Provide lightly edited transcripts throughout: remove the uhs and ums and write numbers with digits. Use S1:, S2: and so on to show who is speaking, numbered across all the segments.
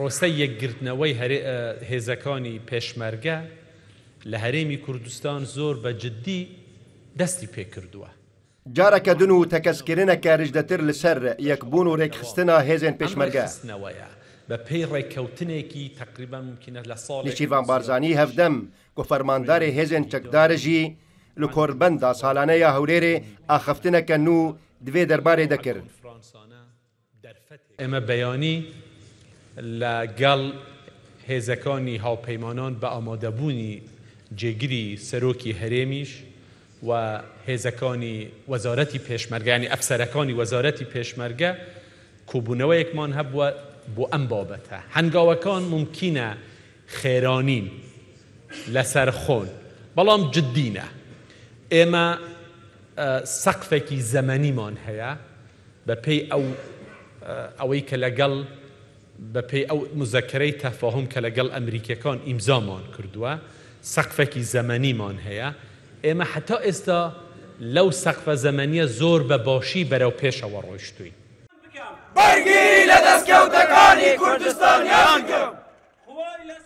S1: ڕۆستەی یەکگرتنەوەی هێزەکانی پێشمەرگە لە هەرێمی کوردستان زۆر بە جددی دەستی پێکردووە.
S2: جارێکە دون و تەکەسکردنێکە ڕژدەتر لەسەر یەکبوون و ڕێکخستنە هێزên پێشمەرگە
S1: بە پێی ڕێککەوتنێکی تقریبا ممکنە لە ساڵ
S2: نیشتیروان بارزانی هەفدەم گۆفەرمانداری هێزên چەکدارژی لە کۆربەندا ساڵانەیە هەولێرێ ئاخەفتنەکە و دوێ دەربارێ دەکرد.
S1: ئێمە بەیانی لەگەڵ هێزەکانی هاوپەیمانان بە ئامادەبوونی جێگیری سەرۆکی هەرێمیش و هێزەکانی وەزارەتی پێشمەرگانی ئەفسەرەکانی وەزارەتی پێشمەرگە کۆبوونەوەیەکمان هەبووە بۆ ئەم بابەتە. هەنگاوەکان ممکنە خێرانین لەسەر خۆن بەڵام جددینە. ئێمە سەقفێکی زەمەنیمان هەیە بە پێی ئەوەی کە لەگەڵ بەپێی ئەو مزەکەرەی تەفاهم کە لەگەڵ ئەمریکەکان ئیمزامان کردووە سەقفێکی زەمەنیمان هەیە. ئێمە حتا ئێستا لەو سەقفە زەمەنیە زۆر بە باشی بەرەو پێشەوە ڕۆیشتووین.
S3: بەرگیری لە دەستکەوتەکانی کوردستانیان کەم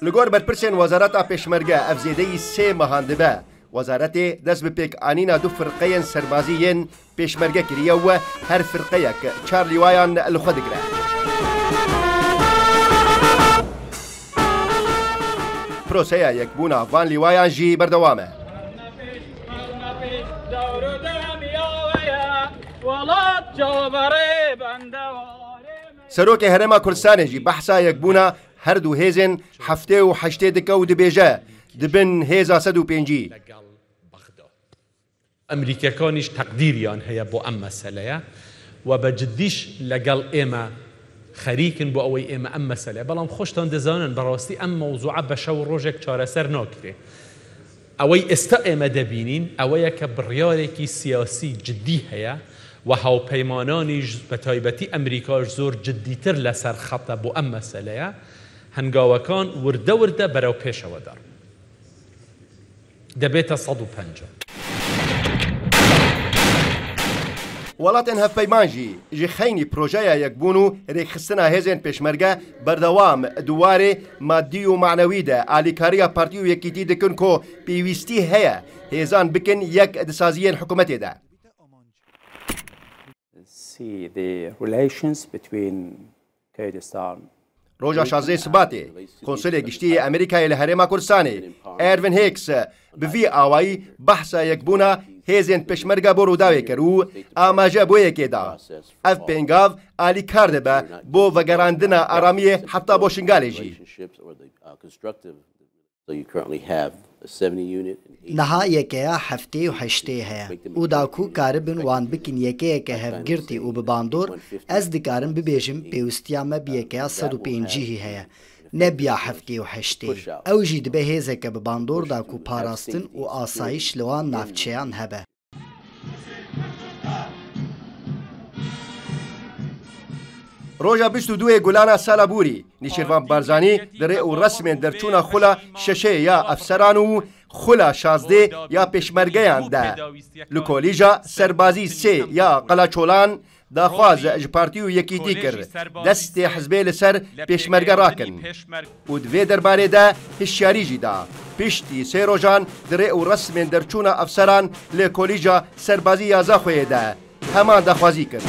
S2: لەگۆر بەرپرسێن وەزارەتا پێشمەرگە ئەفزێدەی سێ مەهان دەبە. وەزارەتێ دەست بە پێکئانینا دوو فرقەیەن سەربازیەن پێشمەرگە کردیەوە هەر فرقەیەک 4 لیوایان لەخۆ دەگرە. پرۆسەیە یەکبوونا ڤان لیوایان ژی بەردەوامە. سەرۆکی هەرێما کوردستانێژی بەحسا یەکبوونا هەردوو هێزن هەفتێ و هەشتێ دکە و دبێژە دبن هێزا 105.
S1: ئەمریکەکانیش تەقدیریان هەیە بۆ ئەم مەسەلەیە و بە جددیش لەگەڵ ئێمە خەریکن بۆ ئەوەی ئێمە ئەم مەسەلەیە. بەڵام خۆشتان دەزانن بەڕاستی ئەم مەوزوعە بە شەو ڕۆژێک چارەسەر ناکرێ. ئەوەی ئێستا ئێمە دەبینین ئەوەیە کە بڕیارێکی سیاسی جددی هەیە و هاوپەیمانانیش بە تایبەتی ئەمریکاش زۆر جددیتر لەسەر خەتە بۆ ئەم مەسەلەیە. هەنگاوەکان وردە وردە بەرەو پێشەوە دەڕ دەبێتە 150.
S2: وڵاتên hevpeymanjî ji xeynî projeya yekbûn û rêkxistina hêzên pêşmerge berdewam duwarê maddî û manewî de alîkariya partî û yekîtî dikin ku pêwîstî heye hêzan bikin yek disaziyên hikûmetê de. Roja 16 Sibatê Konsilê Giştî Amerîkayê li Herêma Kurdistanê Ervin Hicks bi vî awayî behsa yekbûna hêzên pêşmerge bo rûdawê kir û amaje bû yekê da. Ev pêngav alîkar dibe bo vegerandina aramiyê heta bo şingalê jî.
S4: Niha yekeya heftê û heştê heye û daku karibin wan bikin yekeyeke hevgirtî û bi bandor ez dikarim bibêjim pêwistiya me bi yekeya 105 heye ne biya heftê û heştê. Ew jî dibe hêzeke bi bandor daku parastin û asayîş li wan navçeyan hebe.
S2: Roja 22 Gulana Sala Bûrî Nîşirvan Barzanî di rê û resmên derçûna xula şeşê ya efseran û xula 16 ya pêşmergeyan de li kolîja serbazî sê ya Qelaçolan daxwaz ji partî û yekîtî kir destê hizbê li ser pêşmerge rakin û di vê derbarê de hişyarî jî da. Piştî sê rojan di rê û resmên derçûna efseran lê kolîja serbazî ya Zaxoyê de heman daxwazî kir.